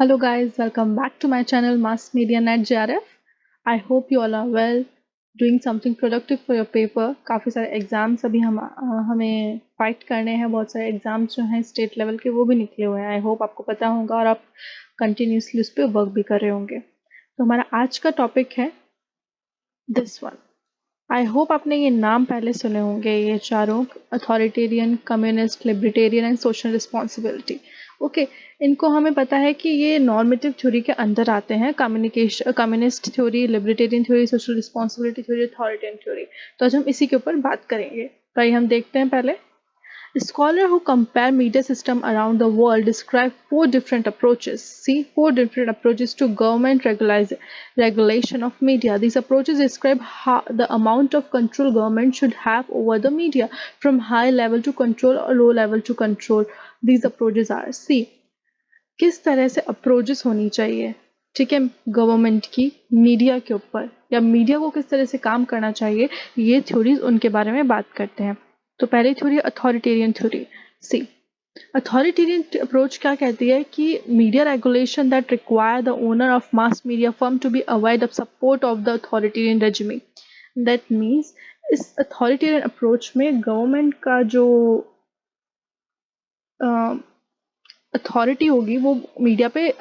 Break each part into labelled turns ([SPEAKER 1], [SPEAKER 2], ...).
[SPEAKER 1] Hello guys, welcome back to my channel Mass Media Net JRF. I hope you all are well, doing something productive for your paper. काफ़ी सारे exams अभी हमें fight करने हैं, बहुत सारे exams जो हैं स्टेट लेवल के वो भी निकले हुए हैं. आई होप आपको पता होगा और आप कंटिन्यूसली उस पर वर्क भी कर रहे होंगे. तो हमारा आज का टॉपिक है दिस वन. आई होप आपने ये नाम पहले सुने होंगे, ये चारों: authoritarian, communist, libertarian and social responsibility. Okay, इनको हमें पता है कि ये नॉर्मेटिव थ्योरी के अंदर आते हैं. Communist theory, libertarian theory, social responsibility theory, authoritarian theory. तो आज हम इसी के ऊपर बात करेंगे. तो आइए हम देखते हैं पहले. Scholars who compare media system around the world describe four different approaches. See, four different approaches to government regulation of media. These approaches describe how the amount of control government should have over the media, from high level to control or low level to control. These approaches are: see, किस तरह से approaches होनी चाहिए, ठीक है, government की media के ऊपर, या मीडिया को किस तरह से काम करना चाहिए, ये थ्योरीज उनके बारे में बात करते हैं. तो पहली theory authoritarian theory. See, authoritarian approach क्या कहती है कि media regulation that require the owner of mass media firm to be avoid of support of the authoritarian regime. That means इस अथॉरिटेरियन अप्रोच में गवर्नमेंट का जो अथॉरिटी होगी वो मीडिया पे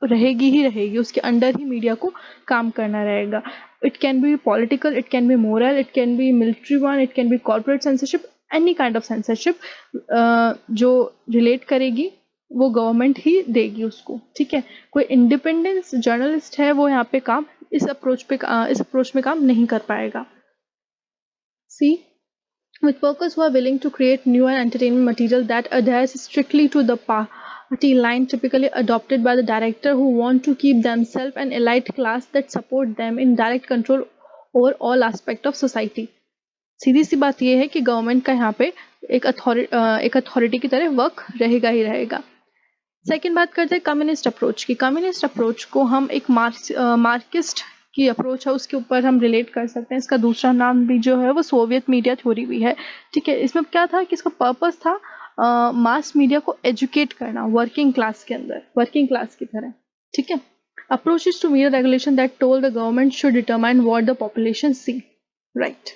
[SPEAKER 1] रहेगी ही रहेगी, उसके अंडर ही मीडिया को काम करना रहेगा. It can be political, it can be moral, it can be military one, it can be corporate censorship, any kind of censorship जो रिलेट करेगी वो गवर्नमेंट ही देगी उसको, ठीक है. कोई इंडिपेंडेंस जर्नलिस्ट है वो यहाँ पे काम इस अप्रोच में काम नहीं कर पाएगा. सी, with workers who are willing to create new and entertainment material that adheres strictly to the party line typically adopted by the director, who want to keep themselves an elite class that support them in direct control over all aspect of society. सीधी सी बात यह है कि government का यहाँ पे एक authority की तरह वर्क रहेगा ही रहेगा. सेकेंड बात करते हैं कम्युनिस्ट अप्रोच की. कम्युनिस्ट अप्रोच को हम एक मार्क्सिस्ट की अप्रोच है उसके ऊपर हम रिलेट कर सकते हैं. इसका दूसरा नाम भी जो है वो सोवियत मीडिया थ्योरी भी है, ठीक है. इसमें क्या था कि इसका पर्पस था मास मीडिया को एजुकेट करना वर्किंग क्लास के अंदर, वर्किंग क्लास की तरह, ठीक है. Approaches to media regulation that told the government should determine what the population see. Right,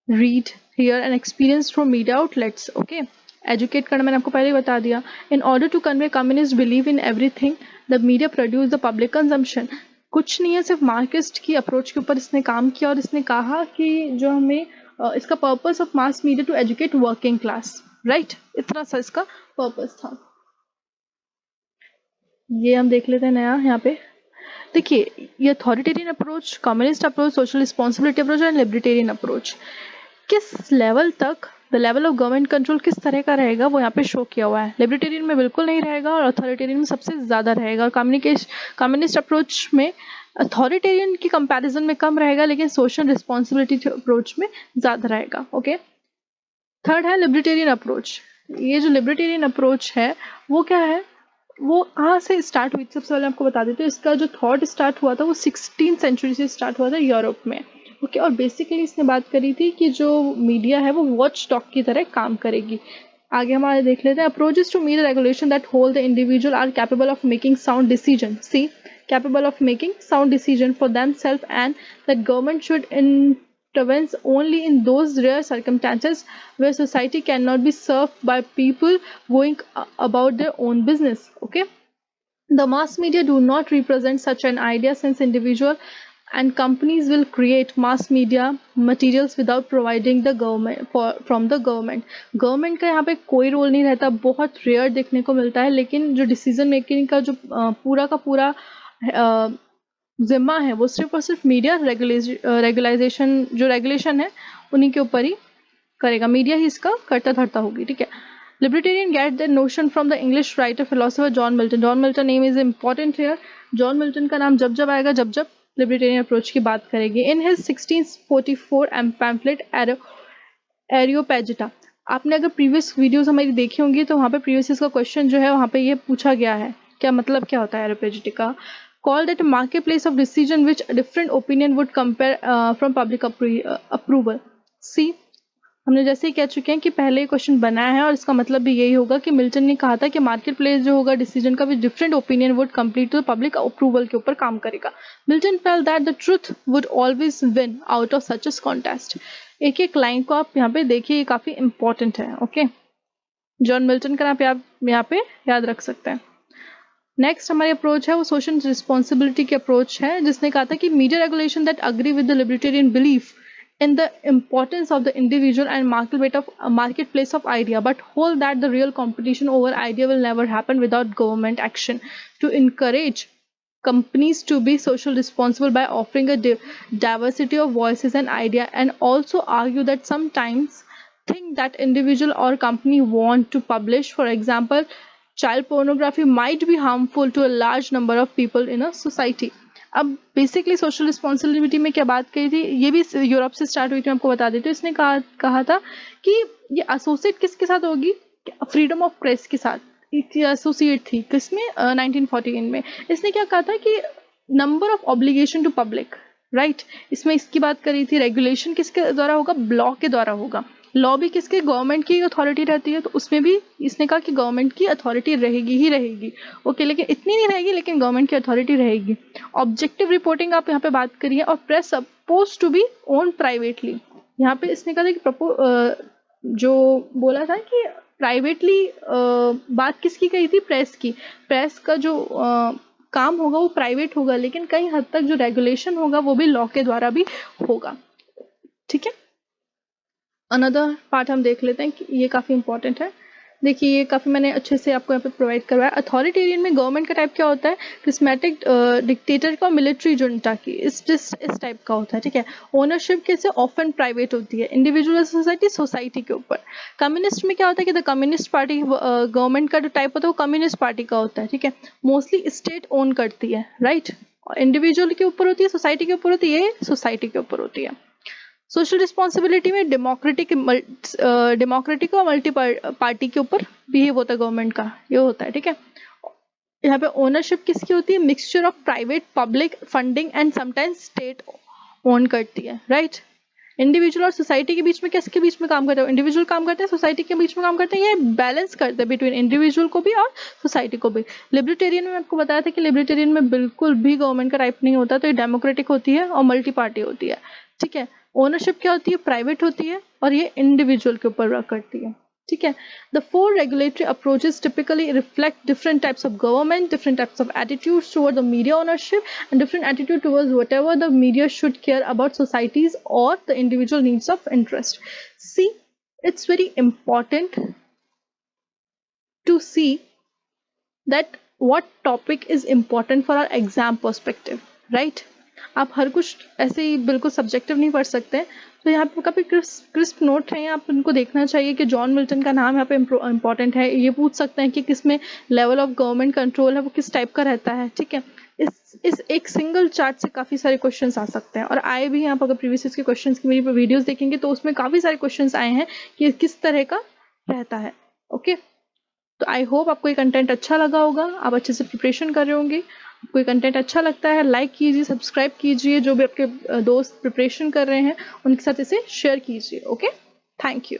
[SPEAKER 1] read, hear and experience from media outlets. Okay, educate करना मैंने आपको पहले ही बता दिया. In order to convey communist believe in everything the media produce the public consumption. कुछ नहीं है, सिर्फ मार्क्सिस्ट की अप्रोच के ऊपर इसने काम किया और इसने कहा कि जो हमें इसका purpose of mass media to educate working class. Right, इतना सा इसका पर्पस था. ये हम देख लेते हैं नया यहाँ पे. देखिए, ये authoritarian approach, communist approach, social responsibility approach and libertarian approach, किस लेवल तक the level of government control किस तरह का रहेगा वो यहाँ पे शो किया हुआ है. लिबर्टेरियन में बिल्कुल नहीं रहेगा और अथॉरिटेरियन में सबसे ज़्यादा रहेगा. और कम्युनिस्ट अप्रोच में अथॉरिटेरियन की कंपैरिजन में कम रहेगा लेकिन सोशल रिस्पॉन्सिबिलिटी अप्रोच में ज़्यादा रहेगा. ओके, थर्ड है लिबर्टेरियन अप्रोच. ये जो लिबर्टेरियन अप्रोच है वो क्या है, वो कहाँ से स्टार्ट हुई. सबसे पहले आपको बता देते हैं, इसका जो थॉट स्टार्ट हुआ था वो 16th सेंचुरी से स्टार्ट हुआ था यूरोप में. ओके, और बेसिकली इसने बात करी थी कि जो मीडिया है वो वॉच डॉग की तरह काम करेगी. आगे हमारे देख लेते हैं. Approaches to media regulation that hold the individual are capable of making sound decision. See, capable of making sound decision for them self and that government should intervenes only in those rare circumstances where society cannot be served by people going about their own business. Okay, the mass media do not represent such an idea, since individual and companies will create mass media materials without providing the from the government का यहाँ पे कोई role नहीं रहता. बहुत rare देखने को मिलता है, लेकिन जो डिसीजन मेकिंग का जो पूरा का पूरा जिम्मा है वो सिर्फ और सिर्फ मीडिया रेगुलाइजेशन जो रेगुलेशन है उन्हीं के ऊपर ही करेगा. मीडिया ही इसका करता धरता होगी, ठीक है. Libertarian get their notion from the English writer philosopher John Milton. John Milton name is important here. John Milton का नाम जब जब आएगा जब लिबर्टेरियन अप्रोच की बात करेगी. In his 1644 pamphlet Areopagitica. आपने अगर प्रीवियस वीडियोस हमारी देखी होंगी तो वहाँ पे प्रीवियस का क्वेश्चन जो है वहाँ पे ये पूछा गया है, क्या मतलब क्या होता है एरोपेजिटिका. Called it a marketplace of decision which a different opinion would compare from public approval. See, हमने जैसे ही कह चुके हैं कि पहले क्वेश्चन बनाया है और इसका मतलब भी यही होगा कि मिल्टन ने कहा था कि मार्केट प्लेस जो होगा डिसीजन का with different opinion would complete to public approval के ऊपर काम करेगा। Milton felt that the truth would always win out of such a contest. एक एक लाइन को आप यहाँ पे देखिए, ये काफी इंपॉर्टेंट है। ओके, जॉन मिल्टन का आप यहाँ पे याद रख सकते हैं। नेक्स्ट हमारी अप्रोच है वो सोशल रिस्पॉन्सिबिलिटी की अप्रोच है, जिसने कहा था कि media regulation that agree with the libertarian belief in the importance of the individual and marketplace of idea, but hold that the real competition over idea will never happen without government action to encourage companies to be social responsible by offering a diversity of voices and idea, and also argue that sometimes thing that individual or company want to publish, for example child pornography, might be harmful to a large number of people in a society। अब basically social responsibility में क्या बात कही थी, ये भी Europe से start हुई थी, आपको बता देती हूँ। इसने कहा था कि ये एसोसिएट किसके साथ होगी, फ्रीडम ऑफ प्रेस के साथ एसोसिएट थी, किसमें 1914 में। इसने क्या कहा था कि number of obligation to public, right, इसमें इसकी बात करी थी। रेगुलेशन किसके द्वारा होगा, लॉ के द्वारा होगा। लॉ भी किसके, गवर्नमेंट की अथॉरिटी रहती है, तो उसमें भी इसने कहा कि गवर्नमेंट की अथॉरिटी रहेगी ही रहेगी। ओके, लेकिन इतनी नहीं रहेगी, लेकिन गवर्नमेंट की अथॉरिटी रहेगी। ऑब्जेक्टिव रिपोर्टिंग आप यहाँ पे बात करिए, और press suppose to be own privately. यहाँ पे इसने कहा था कि जो बोला था कि प्राइवेटली बात किसकी कही थी, प्रेस की। प्रेस का जो काम होगा वो प्राइवेट होगा, लेकिन कई हद तक जो रेगुलेशन होगा वो भी लॉ के द्वारा भी होगा। ठीक है, अनदर पार्ट हम देख लेते हैं कि ये काफ़ी इंपॉर्टेंट है। देखिए, ये काफ़ी मैंने अच्छे से आपको यहाँ पे प्रोवाइड करवाया। अथॉरिटेरियन में गवर्नमेंट का टाइप क्या होता है, क्रिस्मेटिक डिक्टेटर का, मिलिट्री जुंटा की, इस टाइप का होता है। ठीक है, ओनरशिप कैसे, ऑफन प्राइवेट होती है, इंडिविजुअल सोसाइटी के ऊपर। कम्युनिस्ट में क्या होता है कि द कम्युनिस्ट पार्टी, गवर्नमेंट का जो टाइप होता है वो कम्युनिस्ट पार्टी का होता है। ठीक है, मोस्टली स्टेट ओन करती है, राइट। इंडिविजुअल के ऊपर होती है, सोसाइटी के ऊपर होती है, ये सोसाइटी के ऊपर होती है। सोशल रिस्पॉन्सिबिलिटी में डेमोक्रेटिक और मल्टी पार्टी के ऊपर बिहेव होता है गवर्नमेंट का, ये होता है। ठीक है, यहाँ पे ओनरशिप किसकी होती है, mixture of private public funding and sometimes state own करती है, राइट। इंडिविजुअल और सोसाइटी के बीच में किसके बीच में काम करता है, इंडिविजुअल काम करते हैं, सोसाइटी के बीच में काम करते हैं, ये बैलेंस करते हैं बिटवीन इंडिविजुअल को भी और सोसाइटी को भी। लिबर्टेरियन में आपको बताया था कि लिबर्टेरियन में बिल्कुल भी गवर्नमेंट का टाइप नहीं होता, तो ये डेमोक्रेटिक होती है और मल्टी पार्टी होती है। ठीक है, ओनरशिप क्या होती है, प्राइवेट होती है, और ये इंडिविजुअल के ऊपर वर्क करती है। ठीक है, the 4 regulatory approaches typically reflect different types of government, different types of attitudes toward the media ownership, and different attitude towards whatever the media should care about societies or the individual needs of interest. See, it's very important to see that what topic is important for our exam perspective, right? आप हर कुछ ऐसे ही बिल्कुल subjective नहीं पढ़ सकते, तो यहाँ पे काफ़ी क्रिस्प नोट हैं, आप उनको देखना चाहिए कि जॉन मिल्टन का नाम यहाँ पे इम्पॉर्टेंट है। ये पूछ सकते हैं कि किसमें लेवल ऑफ गवर्नमेंट कंट्रोल है वो किस टाइप का रहता है। ठीक है, इस एक सिंगल चार्ट से काफ़ी सारे क्वेश्चंस आ सकते हैं, और आए भी हैं। आप अगर प्रीवियस के क्वेश्चंस की मेरी वीडियोस देखेंगे तो उसमें काफ़ी सारे क्वेश्चंस आए हैं कि किस तरह का रहता है। ओके, तो आई होप आपको ये कंटेंट अच्छा लगा होगा, आप अच्छे से प्रिपरेशन कर रहे होंगे। आपको ये कंटेंट अच्छा लगता है, लाइक कीजिए, सब्सक्राइब कीजिए, जो भी आपके दोस्त प्रिपरेशन कर रहे हैं उनके साथ इसे शेयर कीजिए। Okay, thank you.